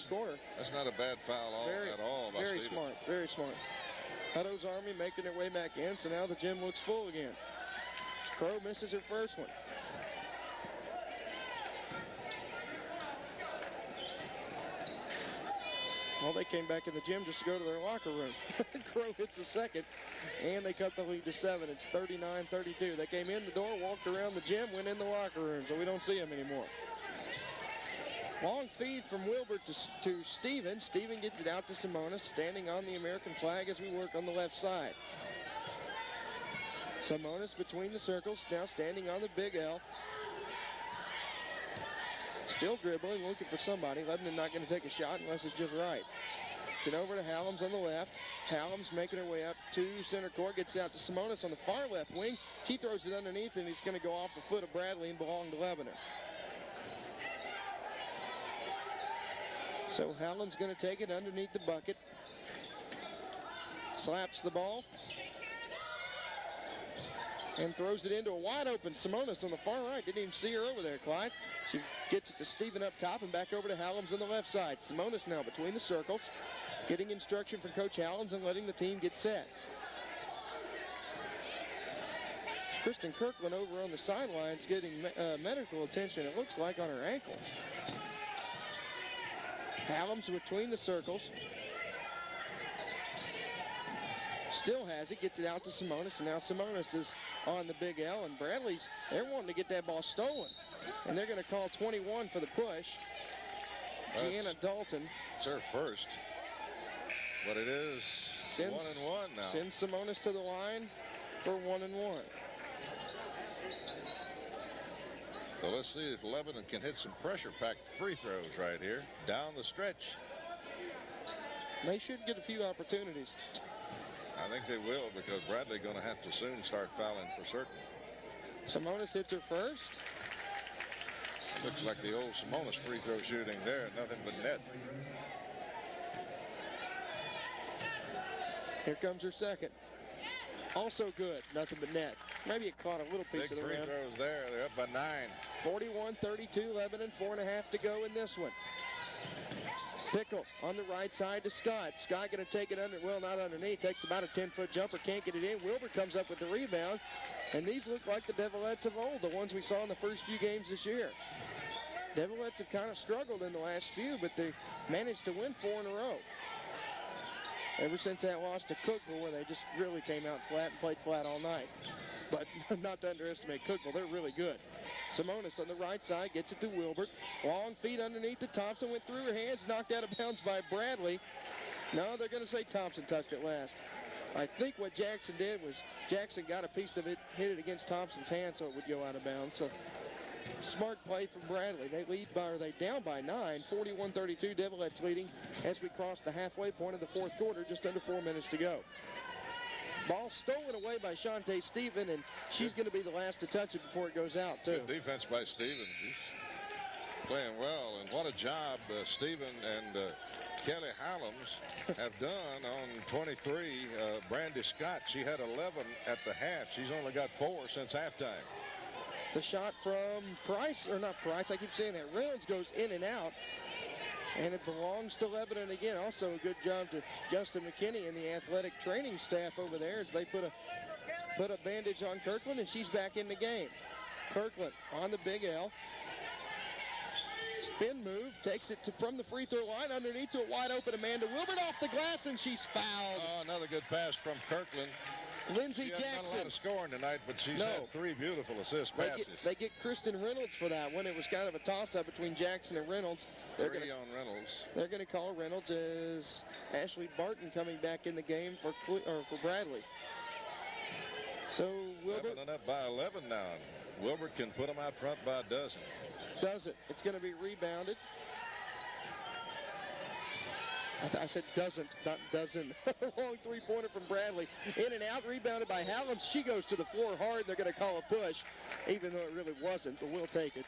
corner. That's not a bad foul at all. Very smart, very smart. Hutto's Army making their way back in, so now the gym looks full again. Crow misses her first one. Well, they came back in the gym just to go to their locker room. Crow hits the second, and they cut the lead to 7. It's 39-32. They came in the door, walked around the gym, went in the locker room, so we don't see them anymore. Long feed from Wilbert to Steven. Steven gets it out to Simonis, standing on the American flag as we work on the left side. Simonis between the circles, now standing on the big L. Still dribbling, looking for somebody. Lebanon not going to take a shot unless it's just right. It's it over to Hallams on the left. Hallams making her way up to center court. Gets it out to Simonis on the far left wing. She throws it underneath, and it's going to go off the foot of Bradley and belong to Lebanon. So Hallams going to take it underneath the bucket. Slaps the ball. And throws it into a wide open Simonis on the far right. Didn't even see her over there, Clyde. She gets it to Steven up top and back over to Hallams on the left side. Simonis now between the circles, getting instruction from Coach Hallams and letting the team get set. Kristen Kirkland over on the sidelines getting medical attention, it looks like, on her ankle. Hallams between the circles. Still has it, gets it out to Simonis, and now Simonis is on the big L, and they're wanting to get that ball stolen. And they're going to call 21 for the push. Gianna Dalton. It's her first, but it is 1-1 now. Sends Simonis to the line for 1-1. So let's see if Lebanon can hit some pressure-packed free throws right here down the stretch. They should get a few opportunities. I think they will, because Bradley going to have to soon start fouling for certain. Simonis hits her first. Looks like the old Simonis free throw shooting there. Nothing but net. Here comes her second. Also good. Nothing but net. Maybe it caught a little piece of the rim. Big free throws there. They're up by 9. 41-32. Lebanon, 4.5 to go in this one. Pickle on the right side to Scott. Scott going to take it not underneath. Takes about a 10-foot jumper. Can't get it in. Wilbur comes up with the rebound. And these look like the Devilettes of old, the ones we saw in the first few games this year. Devilettes have kind of struggled in the last few, but they managed to win 4 in a row. Ever since that loss to Cookville, where they just really came out flat and played flat all night. But not to underestimate Cookville, they're really good. Simonis on the right side gets it to Wilbert. Long feet underneath the Thompson, went through her hands, knocked out of bounds by Bradley. No, they're going to say Thompson touched it last. I think what Jackson did was Jackson got a piece of it, hit it against Thompson's hand so it would go out of bounds. So smart play from Bradley. They down by 9, 41-32. Devilettes leading as we cross the halfway point of the fourth quarter, just under 4 minutes to go. Ball stolen away by Shantae Steven, and she's going to be the last to touch it before it goes out, too. Good defense by Steven. She's playing well, and what a job Steven and Kelly Hallams have done on 23. Brandy Scott, she had 11 at the half. She's only got 4 since halftime. The shot from Price, or not Price, I keep saying that. Reynolds goes in and out, and it belongs to Lebanon again. Also a good job to Justin McKinney and the athletic training staff over there as they put a bandage on Kirkland, and she's back in the game. Kirkland on the big L. Spin move, takes it from the free throw line underneath to a wide open Amanda Wilbert off the glass, and she's fouled. Oh, another good pass from Kirkland. Lindsey Jackson. She hasn't a lot of scoring tonight, but she's had 3 beautiful assist passes. They get Kristen Reynolds for that one. It was kind of a toss-up between Jackson and Reynolds. They're on Reynolds. They're going to call Reynolds as Ashley Barton coming back in the game for Bradley. So Wilbert Lebanon up by 11 now. Wilbert can put them out front by a dozen. Doesn't. It's going to be rebounded. I said doesn't, not dozen. Long three-pointer from Bradley. In and out, rebounded by Hallams. She goes to the floor hard. They're going to call a push, even though it really wasn't, but we'll take it.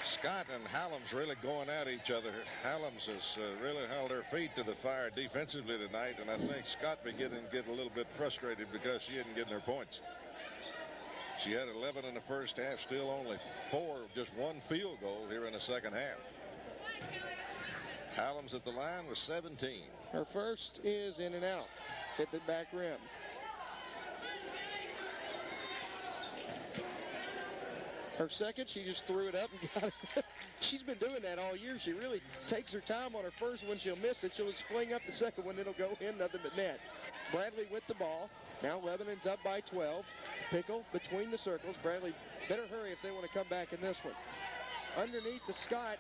Scott and Hallams really going at each other. Hallams has really held her feet to the fire defensively tonight, and I think Scott beginning to get a little bit frustrated because she isn't getting her points. She had 11 in the first half, still only 4, just 1 field goal here in the second half. Hallam's at the line with 17. Her first is in and out. Hit the back rim. Her second, she just threw it up and got it. She's been doing that all year. She really takes her time on her first one. She'll miss it. She'll just fling up the second one. It'll go in, nothing but net. Bradley with the ball. Now Lebanon's up by 12. Pickle between the circles. Bradley better hurry if they want to come back in this one. Underneath the Scott,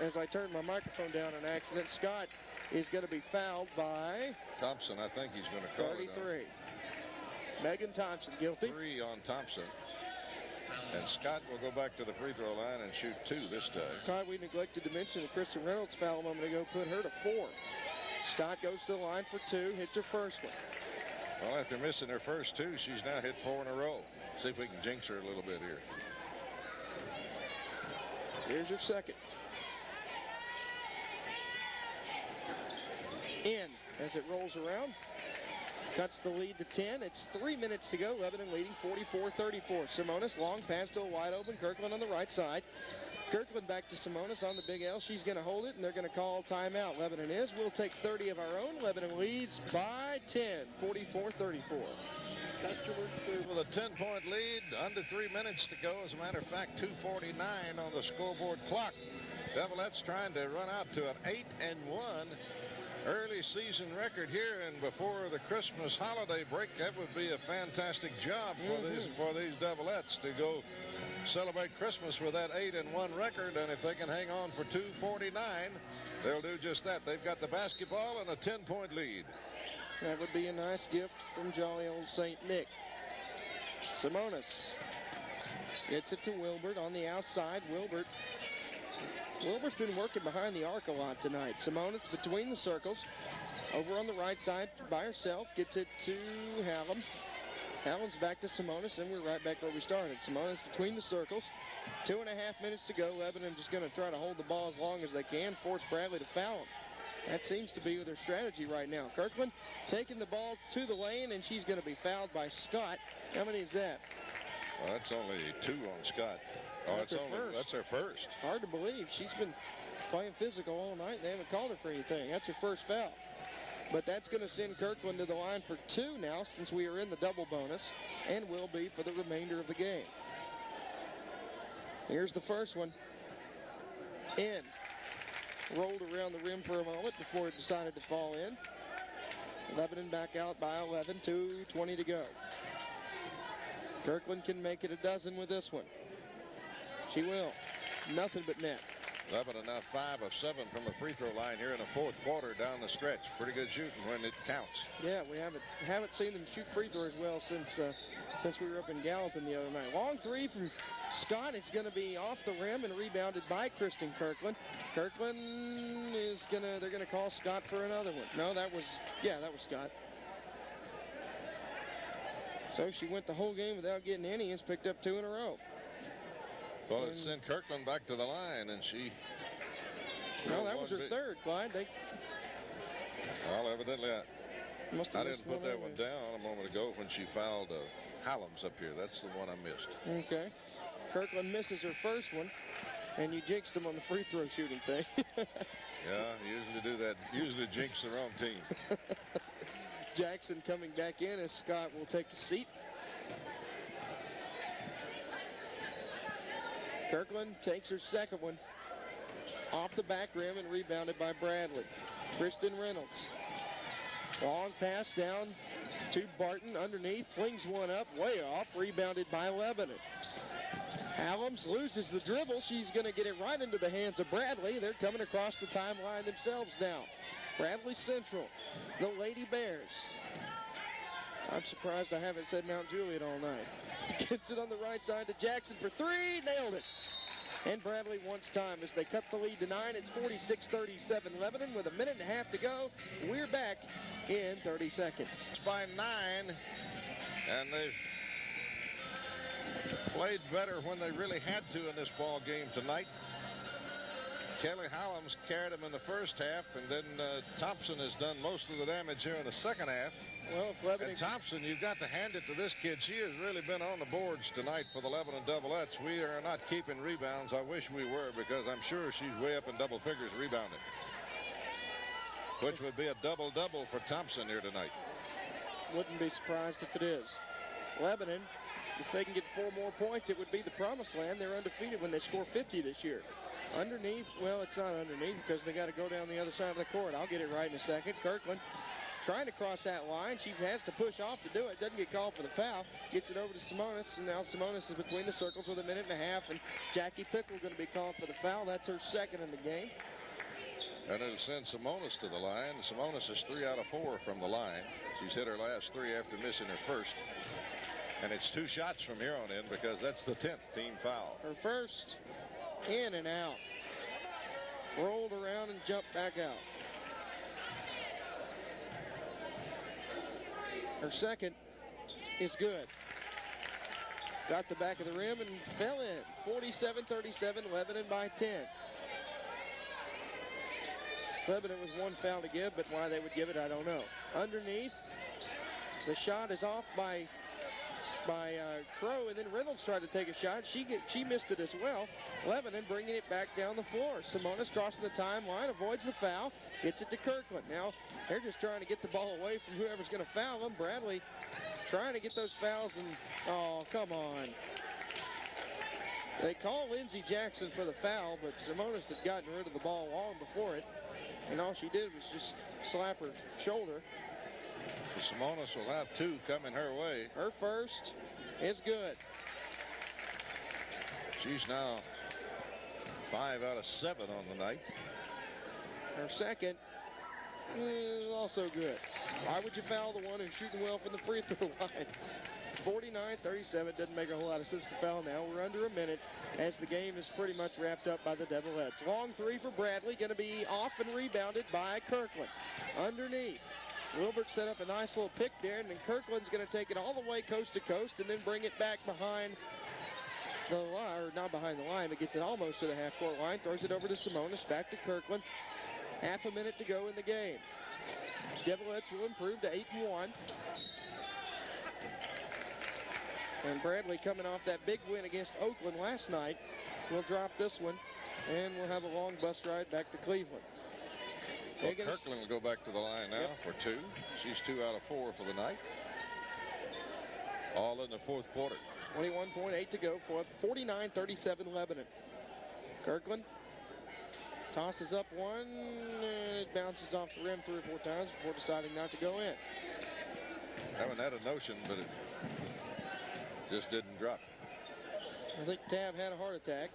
as I turned my microphone down on accident, Scott is going to be fouled by Thompson. I think he's going to call 33. it. Megan Thompson guilty. 3 on Thompson. And Scott will go back to the free throw line and shoot 2 this time. Todd, we neglected to mention that Kristen Reynolds foul a moment ago put her to 4. Scott goes to the line for 2, hits her first one. Well, after missing her first 2, she's now hit 4 in a row. See if we can jinx her a little bit here. Here's her second. In as it rolls around. Cuts the lead to 10. It's 3 minutes to go. Lebanon leading 44-34. Simonis, long pass to a wide open Kirkland on the right side. Kirkland back to Simonis on the big L. She's going to hold it, and they're going to call timeout. Lebanon is. We'll take 30 of our own. Lebanon leads by 10, 44-34. With a 10-point lead, under 3 minutes to go. As a matter of fact, 2:49 on the scoreboard clock. Devilettes trying to run out to an 8-1 early season record here, and before the Christmas holiday break, that would be a fantastic job for these Devilettes to go celebrate Christmas with that 8-1 record. And if they can hang on for 2:49, they'll do just that. They've got the basketball and a 10-point lead. That would be a nice gift from jolly old St. Nick. Simonis gets it to Wilbert on the outside. Wilbert's been working behind the arc a lot tonight. Simonis between the circles. Over on the right side by herself. Gets it to Hallam's. Hallam's back to Simonis, and we're right back where we started. Simonis between the circles. 2.5 minutes to go. Lebanon just going to try to hold the ball as long as they can. Force Bradley to foul him. That seems to be their strategy right now. Kirkland taking the ball to the lane, and she's going to be fouled by Scott. How many is that? Well, that's only 2 on Scott. Oh, that's her first. Hard to believe. She's been playing physical all night. They haven't called her for anything. That's her first foul. But that's going to send Kirkland to the line for 2 now, since we are in the double bonus, and will be for the remainder of the game. Here's the first one. In. Rolled around the rim for a moment before it decided to fall in. Lebanon back out by 11, 2:20 to go. Kirkland can make it a dozen with this one. She will. Nothing but net. Lebanon now 5 of 7 from the free throw line here in the fourth quarter down the stretch. Pretty good shooting when it counts. Yeah, we haven't seen them shoot free throws well since we were up in Gallatin the other night. Long 3 from Scott is going to be off the rim and rebounded by Kristen Kirkland. Kirkland they're going to call Scott for another one. No, that was Scott. So she went the whole game without getting any and picked up 2 in a row. Well, it sent Kirkland back to the line, and she... No, that was her third, Clyde. Well, evidently, I didn't put that one down a moment ago when she fouled Hallam's up here. That's the one I missed. Okay. Kirkland misses her first one, and you jinxed him on the free throw shooting thing. Yeah, usually do that. Usually jinx the wrong team. Jackson coming back in as Scott will take a seat. Kirkland takes her second one off the back rim and rebounded by Bradley. Kristen Reynolds. Long pass down to Barton underneath. Flings one up, way off. Rebounded by Lebanon. Hallam's loses the dribble. She's going to get it right into the hands of Bradley. They're coming across the timeline themselves now. BradleyCentral, the Lady Bears. I'm surprised I haven't said Mount Juliet all night. Gets it on the right side to Jackson for 3. Nailed it. And Bradley wants time as they cut the lead to 9. It's 46-37 Lebanon with 1.5 minutes to go. We're back in 30 seconds. It's by 9, and they've played better when they really had to in this ball game tonight. Kelly Hallam's carried them in the first half, and then Thompson has done most of the damage here in the second half. Well, and Thompson, you've got to hand it to this kid. She has really been on the boards tonight for the Lebanon Devilettes. We are not keeping rebounds. I wish we were, because I'm sure she's way up in double figures rebounding. which would be a double-double for Thompson here tonight. Wouldn't be surprised if it is. Lebanon, if they can get 4 more points, it would be the promised land. They're undefeated when they score 50 this year. Underneath, well, it's not underneath because they got to go down the other side of the court. I'll get it right in a second. Kirkland trying to cross that line. She has to push off to do it. Doesn't get called for the foul. Gets it over to Simonis, and now Simonis is between the circles with 1.5 minutes, and Jackie Pickle going to be called for the foul. That's her second in the game. And it'll send Simonis to the line. Simonis is 3 out of 4 from the line. She's hit her last 3 after missing her first. And it's 2 shots from here on in because that's the 10th team foul. Her first, in and out. Rolled around and jumped back out. Her second is good. Got the back of the rim and fell in. 47-37, Lebanon by 10. Lebanon with 1 foul to give, but why they would give it, I don't know. Underneath, the shot is off by Crow, and then Reynolds tried to take a shot. She missed it as well. Lebanon bringing it back down the floor. Simonis crossing the timeline, avoids the foul, gets it to Kirkland. Now they're just trying to get the ball away from whoever's going to foul them. Bradley trying to get those fouls, and oh, come on. They call Lindsey Jackson for the foul, but Simonis had gotten rid of the ball long before it, and all she did was just slap her shoulder. Simonis will have 2 coming her way. Her first is good. She's now 5 out of 7 on the night. Her second is also good. Why would you foul the one who's shooting well from the free throw line? 49-37, doesn't make a whole lot of sense to foul now. We're under a minute as the game is pretty much wrapped up by the Devilettes. Long 3 for Bradley, going to be off and rebounded by Kirkland. Underneath. Wilbert set up a nice little pick there, and then Kirkland's going to take it all the way coast to coast and then bring it back behind the line, or not behind the line, but gets it almost to the half-court line, throws it over to Simonis, back to Kirkland. Half a minute to go in the game. Devilettes will improve to 8-1. And Bradley, coming off that big win against Oakland last night, will drop this one, and we'll have a long bus ride back to Cleveland. Well, Kirkland will go back to the line now for 2. She's 2 out of 4 for the night. All in the 4th quarter. 21.8 to go for 49-37 Lebanon. Kirkland tosses up one, and it bounces off the rim 3 or 4 times before deciding not to go in. Haven't had a notion, but it just didn't drop. I think Tab had a heart attack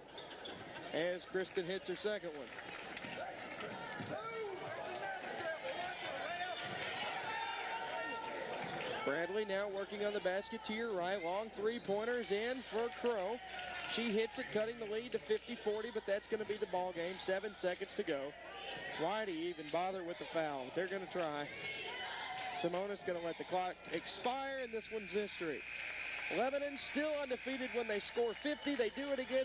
as Kristen hits her second one. Bradley now working on the basket to your right. Long 3-pointers in for Crow. She hits it, cutting the lead to 50-40, but that's going to be the ball game. 7 seconds to go. Why do you even bother with the foul? They're going to try. Simonis going to let the clock expire, and this one's history. Lebanon still undefeated when they score 50. They do it again.